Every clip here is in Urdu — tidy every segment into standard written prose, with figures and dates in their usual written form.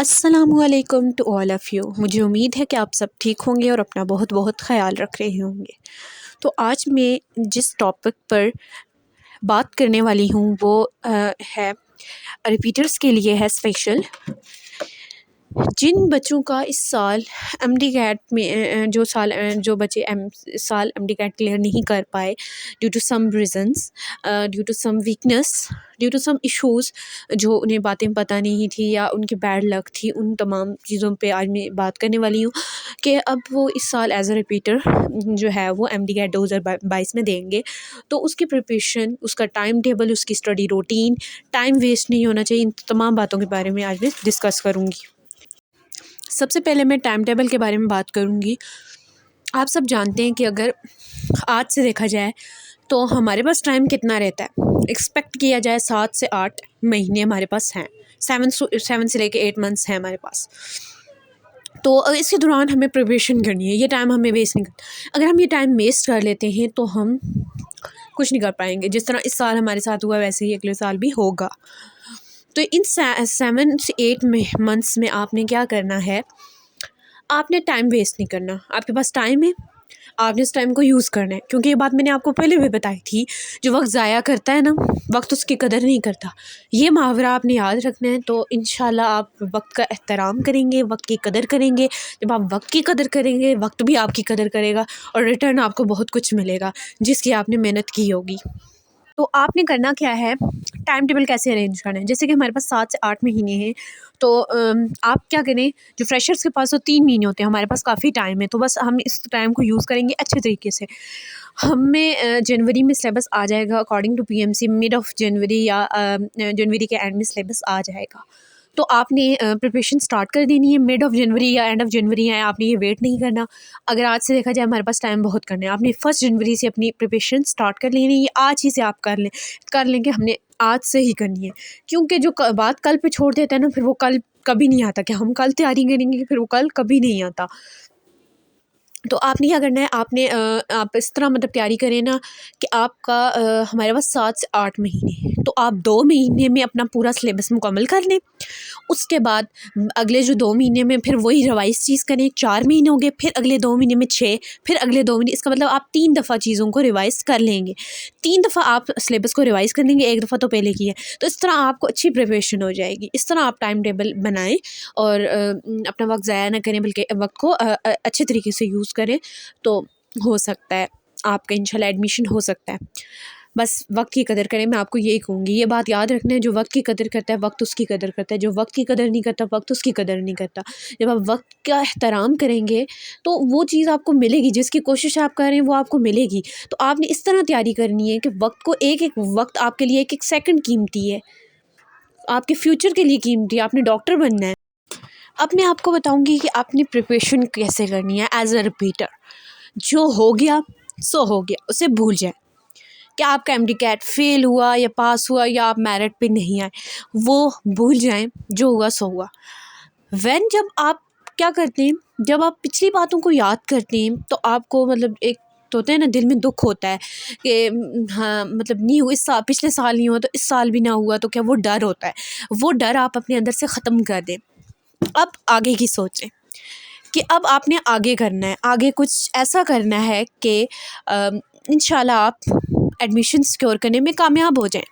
السلام علیکم ٹو آل آف یو. مجھے امید ہے کہ آپ سب ٹھیک ہوں گے اور اپنا بہت بہت خیال رکھ رہے ہوں گے. تو آج میں جس ٹاپک پر بات کرنے والی ہوں وہ ہے ریپیٹرز کے لیے ہے اسپیشل. جن بچوں کا اس سال ایم ڈی کیٹ میں جو بچے سال ایم ڈی کیٹ کلیئر نہیں کر پائے due to some reasons, due to some weakness, due to some issues, جو انہیں باتیں پتہ نہیں تھی یا ان کی بیڈ لک تھی، ان تمام چیزوں پہ آج میں بات کرنے والی ہوں کہ اب وہ اس سال ایز اے ریپیٹر جو ہے وہ ایم ڈی کیٹ 2022 میں دیں گے. تو اس کی پریپریشن، اس کا ٹائم ٹیبل، اس کی اسٹڈی روٹین، ٹائم ویسٹ نہیں ہونا چاہیے، ان تمام باتوں کے بارے میں آج میں ڈسکس کروں گی. سب سے پہلے میں ٹائم ٹیبل کے بارے میں بات کروں گی. آپ سب جانتے ہیں کہ اگر آج سے دیکھا جائے تو ہمارے پاس ٹائم کتنا رہتا ہے. ایکسپیکٹ کیا جائے 7 سے 8 مہینے ہمارے پاس ہیں، 7 سے لے کے 8 منتھس ہیں ہمارے پاس. تو اس کے دوران ہمیں پریپریشن کرنی ہے، یہ ٹائم ہمیں ویسٹ نہیں کرنا. اگر ہم یہ ٹائم ویسٹ کر لیتے ہیں تو ہم کچھ نہیں کر پائیں گے. جس طرح اس سال ہمارے ساتھ ہوا ویسے ہی اگلے سال بھی ہوگا. تو ان 7 سے 8 منتھس میں آپ نے کیا کرنا ہے، آپ نے ٹائم ویسٹ نہیں کرنا. آپ کے پاس ٹائم ہے، آپ نے اس ٹائم کو یوز کرنا ہے. کیونکہ یہ بات میں نے آپ کو پہلے بھی بتائی تھی، جو وقت ضائع کرتا ہے نا، وقت اس کی قدر نہیں کرتا. یہ محاورہ آپ نے یاد رکھنا ہے. تو انشاءاللہ آپ وقت کا احترام کریں گے، وقت کی قدر کریں گے. جب آپ وقت کی قدر کریں گے، وقت بھی آپ کی قدر کرے گا اور ریٹرن آپ کو بہت کچھ ملے گا جس کی آپ نے محنت کی ہوگی. تو آپ نے کرنا کیا ہے، ٹائم ٹیبل کیسے ارینج کرنا ہے. جیسے کہ ہمارے پاس 7 سے 8 مہینے ہیں، تو آپ کیا کریں، جو فریشرس کے پاس تو 3 مہینے ہوتے ہیں، ہمارے پاس کافی ٹائم ہے. تو بس ہم اس ٹائم کو یوز کریں گے اچھے طریقے سے. ہمیں جنوری میں سلیبس آ جائے گا اکارڈنگ ٹو پی ایم سی. مڈ آف جنوری یا جنوری کے اینڈ میں سلیبس آ جائے گا. تو آپ نے پریپریشن اسٹارٹ کر دینی ہے. مڈ آف جنوری یا اینڈ آف جنوری ہے، آپ نے یہ ویٹ نہیں کرنا. اگر آج سے دیکھا جائے ہمارے پاس ٹائم بہت کرنا ہے، آپ نے 1 جنوری سے اپنی پریپریشن اسٹارٹ کر لینی ہے. یہ آج ہی سے آپ کر لیں کہ ہم نے آج سے ہی کرنی ہے. کیونکہ جو بات کل پہ چھوڑ دیتا ہے نا، پھر وہ کل کبھی نہیں آتا. کہ ہم کل تیاری کریں گے، پھر وہ کل کبھی نہیں آتا. تو آپ نے کیا کرنا ہے، آپ اس طرح مطلب تیاری کریں نا کہ آپ کا ہمارے پاس 7 سے 8 مہینے، تو آپ 2 مہینے میں اپنا پورا سلیبس مکمل کر لیں. اس کے بعد اگلے جو 2 مہینے میں پھر وہی ریوائز چیز کریں. 4 مہینے ہو گئے، پھر اگلے 2 مہینے میں 6، پھر اگلے 2 مہینے. اس کا مطلب آپ 3 دفعہ چیزوں کو ریوائز کر لیں گے. 3 دفعہ آپ سلیبس کو ریوائز کر لیں گے، 1 دفعہ تو پہلے کی ہے. تو اس طرح آپ کو اچھی پریپریشن ہو جائے گی. اس طرح آپ ٹائم ٹیبل بنائیں اور اپنا وقت ضائع نہ کریں، بلکہ وقت کو اچھے طریقے سے یوز کریں. تو ہو سکتا ہے آپ کا انشاءاللہ ایڈمیشن ہو سکتا ہے. بس وقت کی قدر کریں، میں آپ کو یہی کہوں گی. یہ بات یاد رکھنا ہے، جو وقت کی قدر کرتا ہے وقت اس کی قدر کرتا ہے، جو وقت کی قدر نہیں کرتا وقت اس کی قدر نہیں کرتا. جب آپ وقت کا احترام کریں گے تو وہ چیز آپ کو ملے گی، جس کی کوشش آپ کر رہے ہیں وہ آپ کو ملے گی. تو آپ نے اس طرح تیاری کرنی ہے کہ وقت کو ایک وقت آپ کے لیے ایک سیکنڈ قیمتی ہے، آپ کے فیوچر کے لیے قیمتی ہے. آپ نے ڈاکٹر بننا ہے. اب میں آپ کو بتاؤں گی کہ اپنی پریپریشن کیسے کرنی ہے ایز اے ریپیٹر. جو ہو گیا سو ہو گیا، اسے بھول جائیں. کہ آپ کا ایم ڈی کیٹ فیل ہوا یا پاس ہوا یا آپ میرٹ پہ نہیں آئے، وہ بھول جائیں. جو ہوا سو ہوا. جب آپ کیا کرتے ہیں، جب آپ پچھلی باتوں کو یاد کرتے ہیں تو آپ کو مطلب ایک تو ہوتا ہے نا، دل میں دکھ ہوتا ہے کہ ہاں مطلب نہیں ہوا، پچھلے سال نہیں ہوا تو اس سال بھی نہ ہوا. تو کیا وہ ڈر ہوتا ہے، وہ ڈر آپ اپنے اندر سے ختم کر دیں. اب آگے کی سوچیں کہ اب آپ نے آگے کرنا ہے، آگے کچھ ایسا کرنا ہے کہ انشاءاللہ آپ ایڈمیشن سیکور کرنے میں کامیاب ہو جائیں.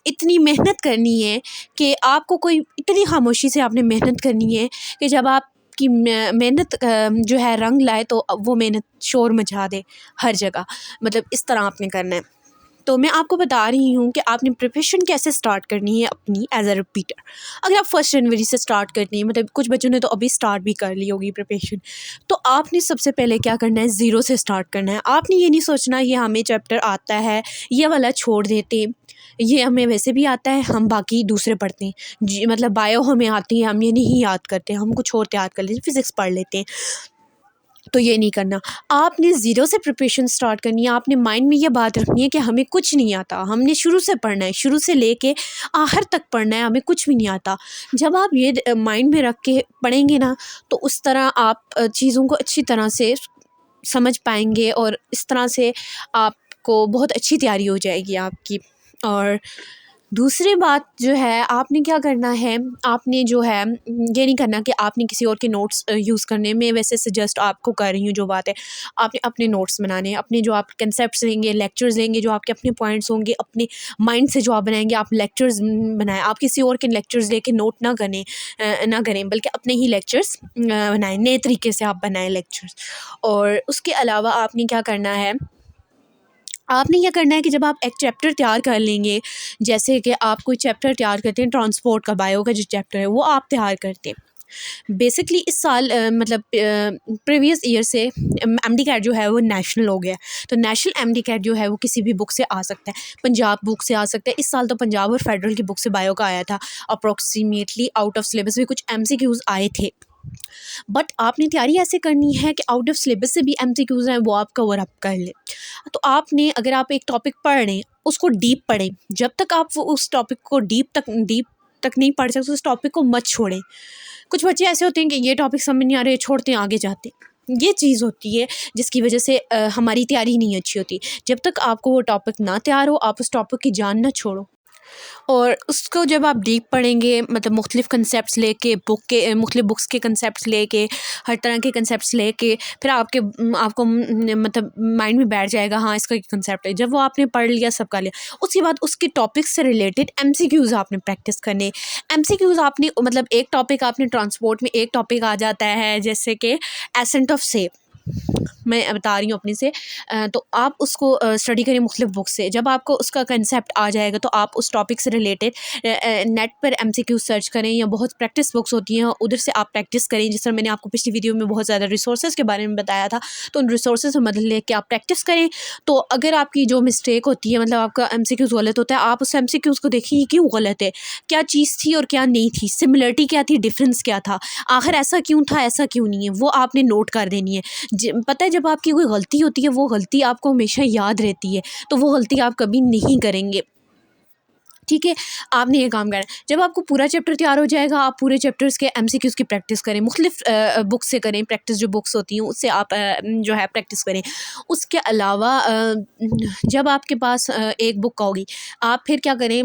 اتنی محنت کرنی ہے کہ آپ کو کوئی، اتنی خاموشی سے آپ نے محنت کرنی ہے کہ جب آپ کی محنت جو ہے رنگ لائے تو وہ محنت شور مچا دے ہر جگہ. مطلب اس طرح آپ نے کرنا ہے. تو میں آپ کو بتا رہی ہوں کہ آپ نے پریپریشن کیسے سٹارٹ کرنی ہے اپنی ایز اے ریپیٹر. اگر آپ 1 جنوری سے سٹارٹ کرنی ہے، مطلب کچھ بچوں نے تو ابھی سٹارٹ بھی کر لی ہوگی پریپریشن، تو آپ نے سب سے پہلے کیا کرنا ہے، 0 سے سٹارٹ کرنا ہے. آپ نے یہ نہیں سوچنا یہ ہمیں چیپٹر آتا ہے، یہ والا چھوڑ دیتے ہیں، یہ ہمیں ویسے بھی آتا ہے، ہم باقی دوسرے پڑھتے ہیں. مطلب بایو ہمیں آتی ہے، ہم یہ نہیں یاد کرتے، ہم کچھ اور یاد کر لیتے ہیں، فزکس پڑھ لیتے ہیں. تو یہ نہیں کرنا. آپ نے 0 سے پریپریشن سٹارٹ کرنی ہے. آپ نے مائنڈ میں یہ بات رکھنی ہے کہ ہمیں کچھ نہیں آتا، ہم نے شروع سے پڑھنا ہے، شروع سے لے کے آخر تک پڑھنا ہے، ہمیں کچھ بھی نہیں آتا. جب آپ یہ مائنڈ میں رکھ کے پڑھیں گے نا، تو اس طرح آپ چیزوں کو اچھی طرح سے سمجھ پائیں گے اور اس طرح سے آپ کو بہت اچھی تیاری ہو جائے گی آپ کی. اور دوسری بات جو ہے آپ نے کیا کرنا ہے، آپ نے جو ہے یہ نہیں کرنا کہ آپ نے کسی اور کے نوٹس یوز کرنے میں، ویسے سجیسٹ آپ کو کر رہی ہوں جو بات ہے، آپ نے اپنے نوٹس بنانے ہیں، اپنے جو آپ کنسیپٹس لیں گے، لیکچرز لیں گے، جو آپ کے اپنے پوائنٹس ہوں گے، اپنے مائنڈ سے جو آپ بنائیں گے، آپ لیکچرز بنائیں، آپ کسی اور کے لیکچرز لے کے نوٹ نہ کریں بلکہ اپنے ہی لیکچرز بنائیں، نئے طریقے سے آپ بنائیں لیکچرز۔ اور اس کے علاوہ آپ نے کیا کرنا ہے، آپ نے یہ کرنا ہے کہ جب آپ ایک چیپٹر تیار کر لیں گے، جیسے کہ آپ کوئی چیپٹر تیار کرتے ہیں ٹرانسپورٹ کا، بایو کا جو چیپٹر ہے وہ آپ تیار کرتے ہیں، بیسکلی اس سال مطلب پریویس ایئر سے ایم ڈی کیٹ جو ہے وہ نیشنل ہو گیا ہے، تو نیشنل ایم ڈی کیٹ جو ہے وہ کسی بھی بک سے آ سکتا ہے، پنجاب بک سے آ سکتا ہے، اس سال تو پنجاب اور فیڈرل کی بک سے بایو کا آیا تھا، اپروکسیمیٹلی آؤٹ آف سلیبس بھی کچھ ایم سی کیوز آئے تھے، بٹ آپ نے تیاری ایسے کرنی ہے کہ آؤٹ آف سلیبس سے بھی ایم سی کیوز ہیں وہ آپ کور اپ کر لیں۔ تو آپ نے اگر آپ ایک ٹاپک پڑھ رہے ہیں اس کو ڈیپ پڑھیں، جب تک آپ اس ٹاپک کو ڈیپ تک نہیں پڑھ سکتے اس ٹاپک کو مت چھوڑیں۔ کچھ بچے ایسے ہوتے ہیں کہ یہ ٹاپک سمجھ نہیں آ رہے، چھوڑتے ہیں، آگے جاتے ہیں، یہ چیز ہوتی ہے جس کی وجہ سے ہماری تیاری نہیں اچھی ہوتی۔ جب تک آپ کو وہ ٹاپک نہ تیار ہو آپ اس ٹاپک کی جان نہ چھوڑو، اور اس کو جب آپ ڈیپ پڑھیں گے، مطلب مختلف کنسیپٹس لے کے مختلف بکس کے کنسیپٹس لے کے، ہر طرح کے کنسیپٹس لے کے، پھر آپ کو مطلب مائنڈ میں بیٹھ جائے گا ہاں اس کا کنسیپٹ ہے، جب وہ آپ نے پڑھ لیا سب کا لیا، اس کے بعد اس کے ٹاپک سے ریلیٹڈ ایم سی کیوز آپ نے پریکٹس کرنے، ایم سی کیوز آپ نے مطلب ایک ٹاپک آپ نے ٹرانسپورٹ میں ایک ٹاپک آ جاتا ہے جیسے کہ ایسنٹ آف سیپ، میں بتا رہی ہوں اپنی سے، تو آپ اس کو اسٹڈی کریں مختلف بک سے، جب آپ کو اس کا کنسیپٹ آ جائے گا تو آپ اس ٹاپک سے ریلیٹڈ نیٹ پر ایم سی کیو سرچ کریں، یا بہت پریکٹس بکس ہوتی ہیں ادھر سے آپ پریکٹس کریں، جس طرح میں نے آپ کو پچھلی ویڈیو میں بہت زیادہ ریسورسز کے بارے میں بتایا تھا، تو ان ریسورسز سے مدد لے کے آپ پریکٹس کریں، تو اگر آپ کی جو مسٹیک ہوتی ہے، مطلب آپ کا ایم سی کیوز غلط ہوتا ہے، آپ اس ایم سی کیوز کو دیکھیں یہ کیوں غلط ہے، کیا چیز تھی اور کیا نہیں تھی، سملرٹی کیا تھی، ڈفرینس کیا تھا، آخر ایسا کیوں تھا ایسا کیوں نہیں ہے، وہ آپ نے نوٹ کر دینی ہے۔ پتہ ہے جب آپ کی کوئی غلطی ہوتی ہے وہ غلطی آپ کو ہمیشہ یاد رہتی ہے، تو وہ غلطی آپ کبھی نہیں کریں گے، ٹھیک ہے۔ آپ نے یہ کام کرنا ہے، جب آپ کو پورا چیپٹر تیار ہو جائے گا آپ پورے چیپٹرز کے ایم سی کیوز کی پریکٹس کریں، مختلف بک سے کریں، پریکٹس جو بکس ہوتی ہیں اس سے آپ جو ہے پریکٹس کریں۔ اس کے علاوہ جب آپ کے پاس ایک بک ہوگی آپ پھر کیا کریں،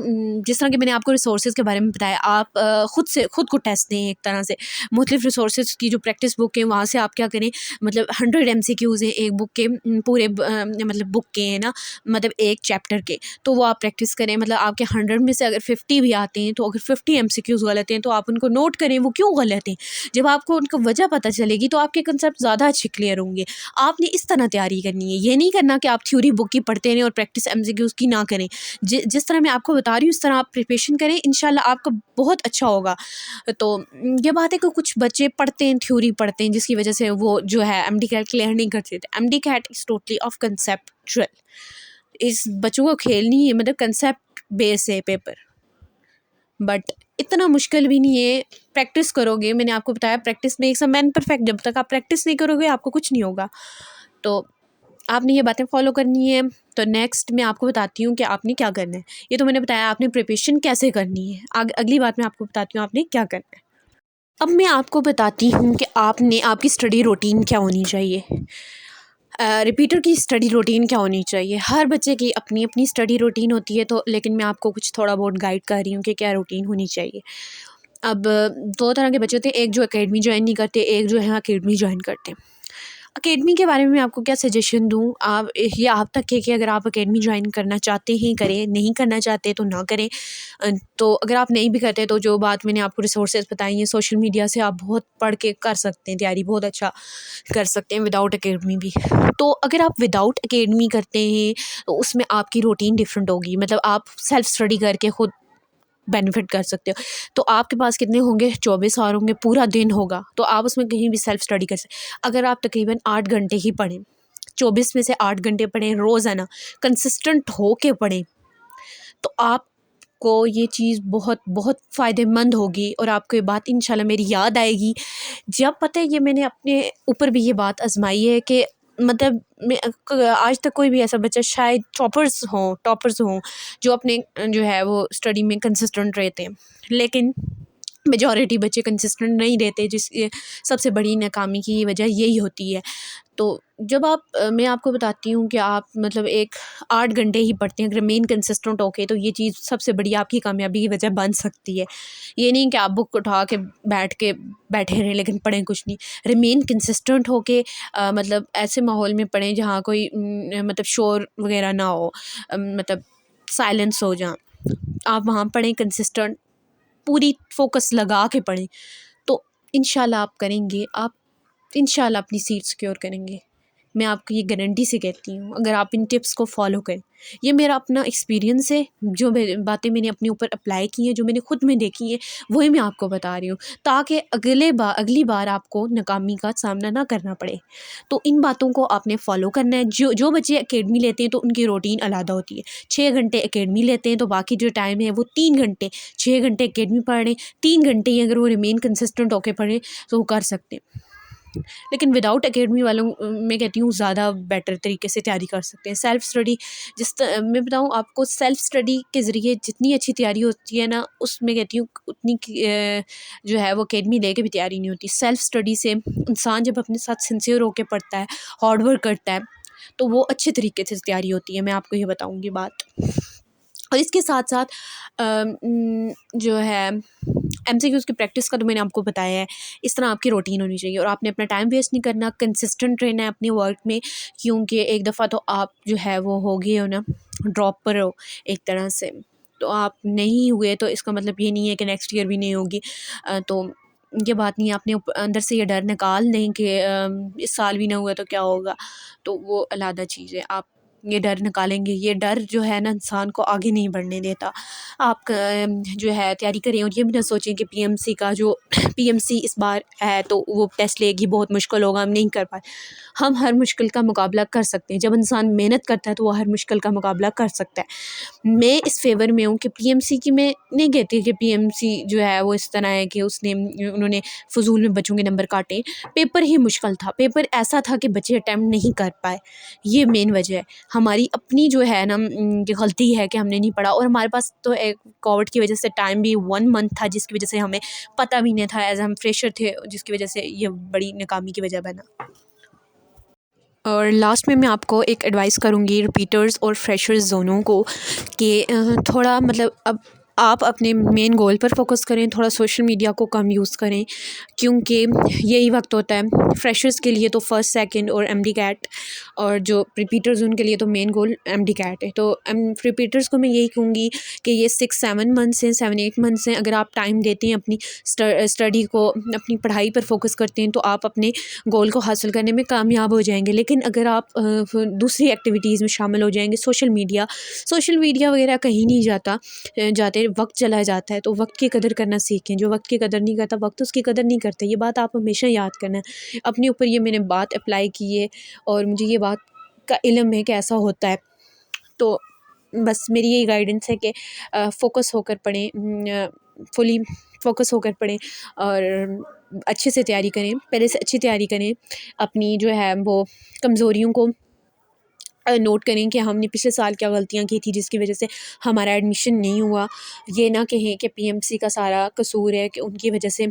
جس طرح کہ میں نے آپ کو ریسورسز کے بارے میں بتایا، آپ خود کو ٹیسٹ دیں ایک طرح سے، مختلف ریسورسز کی جو پریکٹس بک ہیں وہاں سے آپ کیا کریں، مطلب 100 ایم سی کیوز ہیں ایک بک کے، پورے مطلب بک کے ہیں نا، مطلب ایک چیپٹر کے، تو وہ آپ پریکٹس کریں، مطلب آپ کے 100 میں سے اگر 50 بھی آتے ہیں تو اگر 50 ایم سی کیوز غلط ہیں تو آپ ان کو نوٹ کریں وہ کیوں غلط ہیں، جب آپ کو ان کا وجہ پتہ چلے گی تو آپ کے کنسیپٹ زیادہ اچھے کلیئر ہوں گے۔ آپ نے اس طرح تیاری کرنی ہے، یہ نہیں کرنا کہ آپ تھیوری بک کی پڑھتے رہیں اور پریکٹس ایم سی کیوز کی نہ کریں، جس طرح میں آپ کو بتا رہی ہوں اس طرح آپ پریپریشن کریں، انشاءاللہ آپ کا بہت اچھا ہوگا۔ تو یہ بات ہے کہ کچھ بچے پڑھتے ہیں، تھیوری پڑھتے ہیں، جس کی وجہ سے وہ جو ہے ایم ڈی کیٹ کلیئر نہیں کرتے تھے، M D CAT is totally of conceptual, اس بچوں کو کھیلنی ہے، مطلب کنسیپٹ بیس ہے پیپر، بٹ اتنا مشکل بھی نہیں ہے، پریکٹس کرو گے، میں نے آپ کو بتایا practice makes a man perfect, جب تک آپ پریکٹس نہیں کرو گے آپ کو کچھ نہیں ہوگا، تو آپ نے یہ باتیں فالو کرنی ہے۔ تو نیکسٹ میں آپ کو بتاتی ہوں کہ آپ نے کیا کرنا ہے، یہ تو میں نے بتایا آپ نے پریپریشن کیسے کرنی ہے، اگلی بات میں آپ کو بتاتی ہوں آپ نے کیا کرنا ہے۔ اب میں آپ کو بتاتی ہوں کہ آپ کی اسٹڈی روٹین کیا ہونی چاہیے، ریپیٹر کی اسٹڈی روٹین کیا ہونی چاہیے، ہر بچے کی اپنی اپنی اسٹڈی روٹین ہوتی ہے، تو لیکن میں آپ کو کچھ تھوڑا بہت گائڈ کر رہی ہوں کہ کیا روٹین ہونی چاہیے۔ اب دو طرح کے بچے ہوتے ہیں، ایک جو اکیڈمی جوائن نہیں کرتے، ایک جو ہے اکیڈمی جوائن کرتے ہیں۔ اکیڈمی کے بارے میں آپ کو کیا سجیشن دوں، یہ آپ تک ہے کہ اگر آپ اکیڈمی جوائن کرنا چاہتے ہیں کریں، نہیں کرنا چاہتے تو نہ کریں، تو اگر آپ نہیں بھی کرتے تو جو بات میں نے آپ کو ریسورسز بتائی ہیں سوشل میڈیا سے آپ بہت پڑھ کے کر سکتے ہیں، تیاری بہت اچھا کر سکتے ہیں وداؤٹ اکیڈمی بھی۔ تو اگر آپ وداؤٹ اکیڈمی کرتے ہیں تو اس میں آپ کی روٹین ڈفرینٹ ہوگی، مطلب آپ سیلف اسٹڈی کر کے خود بینیفٹ کر سکتے ہو، تو آپ کے پاس کتنے ہوں گے، 24 آور ہوں گے، پورا دن ہوگا، تو آپ اس میں کہیں بھی سیلف اسٹڈی کر سکتے۔ اگر آپ تقریباً 8 گھنٹے ہی پڑھیں، 24 میں سے 8 گھنٹے پڑھیں روزانہ، کنسسٹنٹ ہو کے پڑھیں، تو آپ کو یہ چیز بہت بہت فائدہ مند ہوگی، اور آپ کو یہ بات انشاءاللہ میری یاد آئے گی۔ جب پتہ ہے یہ میں نے اپنے اوپر بھی یہ بات آزمائی ہے کہ مطلب آج تک کوئی بھی ایسا بچہ شاید ٹاپرز ہوں جو اپنے جو ہے وہ اسٹڈی میں کنسسٹنٹ رہتے ہیں، لیکن میجورٹی بچے کنسسٹنٹ نہیں رہتے، جس سب سے بڑی ناکامی کی وجہ یہی ہوتی ہے۔ تو جب میں آپ کو بتاتی ہوں کہ آپ مطلب ایک 8 گھنٹے ہی پڑھتے ہیں، اگر مین کنسسٹنٹ ہو کے، تو یہ چیز سب سے بڑی آپ کی کامیابی کی وجہ بن سکتی ہے۔ یہ نہیں کہ آپ بک اٹھا کے بیٹھے رہیں لیکن پڑھیں کچھ نہیں، ریمین کنسسٹنٹ ہو کے مطلب ایسے ماحول میں پڑھیں جہاں کوئی مطلب شور وغیرہ نہ ہو، مطلب سائلنس ہو جہاں، آپ وہاں پڑھیں کنسسٹنٹ، پوری فوکس لگا کے پڑھیں، تو انشاءاللہ آپ کریں گے، آپ انشاءاللہ اپنی سیٹ سیکیور کریں گے۔ میں آپ کو یہ گارنٹی سے کہتی ہوں، اگر آپ ان ٹپس کو فالو کریں۔ یہ میرا اپنا ایکسپیرینس ہے، جو باتیں میں نے اپنے اوپر اپلائی کی ہیں، جو میں نے خود میں دیکھی ہیں، وہی میں آپ کو بتا رہی ہوں، تاکہ اگلی بار آپ کو ناکامی کا سامنا نہ کرنا پڑے۔ تو ان باتوں کو آپ نے فالو کرنا ہے۔ جو بچے اکیڈمی لیتے ہیں تو ان کی روٹین علیحدہ ہوتی ہے، 6 گھنٹے اکیڈمی لیتے ہیں تو باقی جو ٹائم ہے وہ 3 گھنٹے، 6 گھنٹے اکیڈمی پڑھ رہے ہیں، 3 گھنٹے ہی اگر وہ ریمین کنسسٹنٹ ہو کے پڑھیں تو وہ کر سکتے ہیں۔ لیکن وداؤٹ اکیڈمی والوں میں کہتی ہوں زیادہ بیٹر طریقے سے تیاری کر سکتے ہیں۔ سیلف اسٹڈی میں بتاؤں آپ کو، سیلف اسٹڈی کے ذریعے جتنی اچھی تیاری ہوتی ہے نا، اس میں کہتی ہوں اتنی جو ہے وہ اکیڈمی لے کے بھی تیاری نہیں ہوتی۔ سیلف اسٹڈی سے انسان جب اپنے ساتھ سنسیئر ہو کے پڑھتا ہے، ہارڈ ورک کرتا ہے، تو وہ اچھے طریقے سے تیاری ہوتی ہے۔ میں آپ کو یہ بتاؤں گی بات۔ اور اس کے ساتھ ساتھ جو ہے ایم سی کیوز کی پریکٹس کا تو میں نے آپ کو بتایا ہے، اس طرح آپ کی روٹین ہونی چاہیے، اور آپ نے اپنا ٹائم ویسٹ نہیں کرنا، کنسسٹنٹ رہنا ہے اپنے ورک میں، کیونکہ ایک دفعہ تو آپ جو ہے وہ ہو گئے ہو نا، ڈراپ پر ہو ایک طرح سے، تو آپ نہیں ہوئے تو اس کا مطلب یہ نہیں ہے کہ نیکسٹ ایئر بھی نہیں ہوگی۔ تو یہ بات نہیں ہے، اپنے اندر سے یہ ڈر نکال دیں کہ اس سال بھی نہ ہوا تو کیا ہوگا، تو وہ علیحدہ چیز ہے۔ آپ یہ ڈر نکالیں گے، یہ ڈر جو ہے نا انسان کو آگے نہیں بڑھنے دیتا۔ آپ جو ہے تیاری کریں، اور یہ بھی نہ سوچیں کہ پی ایم سی کا جو پی ایم سی اس بار ہے تو وہ ٹیسٹ لے گی بہت مشکل ہوگا، ہم نہیں کر پائے۔ ہم ہر مشکل کا مقابلہ کر سکتے ہیں، جب انسان محنت کرتا ہے تو وہ ہر مشکل کا مقابلہ کر سکتا ہے۔ میں اس فیور میں ہوں کہ پی ایم سی کی، میں نہیں کہتی کہ پی ایم سی جو ہے وہ اس طرح ہے کہ انہوں نے فضول میں بچوں کے نمبر کاٹے۔ پیپر ہی مشکل تھا، پیپر ایسا تھا کہ بچے اٹیمپٹ نہیں کر پائے، یہ مین وجہ ہے۔ ہماری اپنی جو ہے نا غلطی ہے کہ ہم نے نہیں پڑھا، اور ہمارے پاس تو ایک کووڈ کی وجہ سے ٹائم بھی 1 منتھ تھا، جس کی وجہ سے ہمیں پتہ بھی نہیں تھا، ایز ہم فریشر تھے، جس کی وجہ سے یہ بڑی ناکامی کی وجہ بنا۔ اور لاسٹ میں آپ کو ایک ایڈوائس کروں گی رپیٹرز اور فریشرز دونوں کو، کہ تھوڑا مطلب اب آپ اپنے مین گول پر فوکس کریں، تھوڑا سوشل میڈیا کو کم یوز کریں، کیونکہ یہی وقت ہوتا ہے فریشرز کے لیے تو فرسٹ سیکنڈ اور ایم ڈی کیٹ، اور جو رپیٹرز ان کے لیے تو مین گول ایم ڈی کیٹ ہے۔ تو رپیٹرز کو میں یہی کہوں گی کہ یہ 6-7 منتھس ہیں، 7-8 منتھس ہیں، اگر آپ ٹائم دیتے ہیں اپنی اسٹڈی کو، اپنی پڑھائی پر فوکس کرتے ہیں، تو آپ اپنے گول کو حاصل کرنے میں کامیاب ہو جائیں گے۔ لیکن اگر آپ دوسری ایکٹیویٹیز میں شامل ہو جائیں گے، سوشل میڈیا وغیرہ کہیں نہیں جاتے، وقت چلا جاتا ہے، تو وقت کی قدر کرنا سیکھیں۔ جو وقت کی قدر نہیں کرتا، وقت اس کی قدر نہیں کرتا، یہ بات آپ ہمیشہ یاد کرنا ہے اپنے اوپر۔ یہ میں نے بات اپلائی کی ہے، اور مجھے یہ بات کا علم ہے کہ ایسا ہوتا ہے۔ تو بس میری یہی گائیڈنس ہے کہ فوکس ہو کر پڑھیں، فلی فوکس ہو کر پڑھیں، اور اچھے سے تیاری کریں، پہلے سے اچھی تیاری کریں، اپنی جو ہے وہ کمزوریوں کو نوٹ کریں کہ ہم نے پچھلے سال کیا غلطیاں کی تھی جس کی وجہ سے ہمارا ایڈمیشن نہیں ہوا۔ یہ نہ کہیں کہ پی ایم سی کا سارا قصور ہے کہ ان کی وجہ سے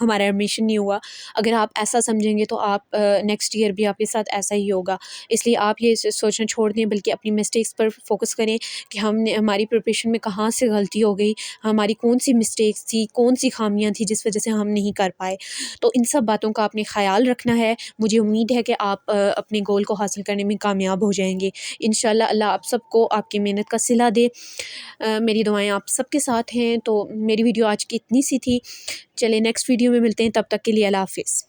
ہمارا ایڈمیشن نہیں ہوا۔ اگر آپ ایسا سمجھیں گے تو آپ نیکسٹ ایئر بھی آپ کے ساتھ ایسا ہی ہوگا۔ اس لیے آپ یہ سوچنا چھوڑ دیں، بلکہ اپنی مسٹیکس پر فوکس کریں کہ ہماری پریپریشن میں کہاں سے غلطی ہو گئی، ہماری کون سی مسٹیکس تھی، کون سی خامیاں تھیں جس وجہ سے ہم نہیں کر پائے۔ تو ان سب باتوں کا آپ نے خیال رکھنا ہے۔ مجھے امید ہے کہ آپ اپنے گول کو حاصل کرنے میں کامیاب ہو جائیں گے انشاءاللہ۔ اللہ آپ سب کو آپ کی محنت کا صلہ دے۔ میری دعائیں آپ سب کے ساتھ ہیں۔ تو میری ویڈیو آج کی اتنی سی تھی، چلیں نیکسٹ ویڈیو میں ملتے ہیں، تب تک کے لیے اللہ حافظ۔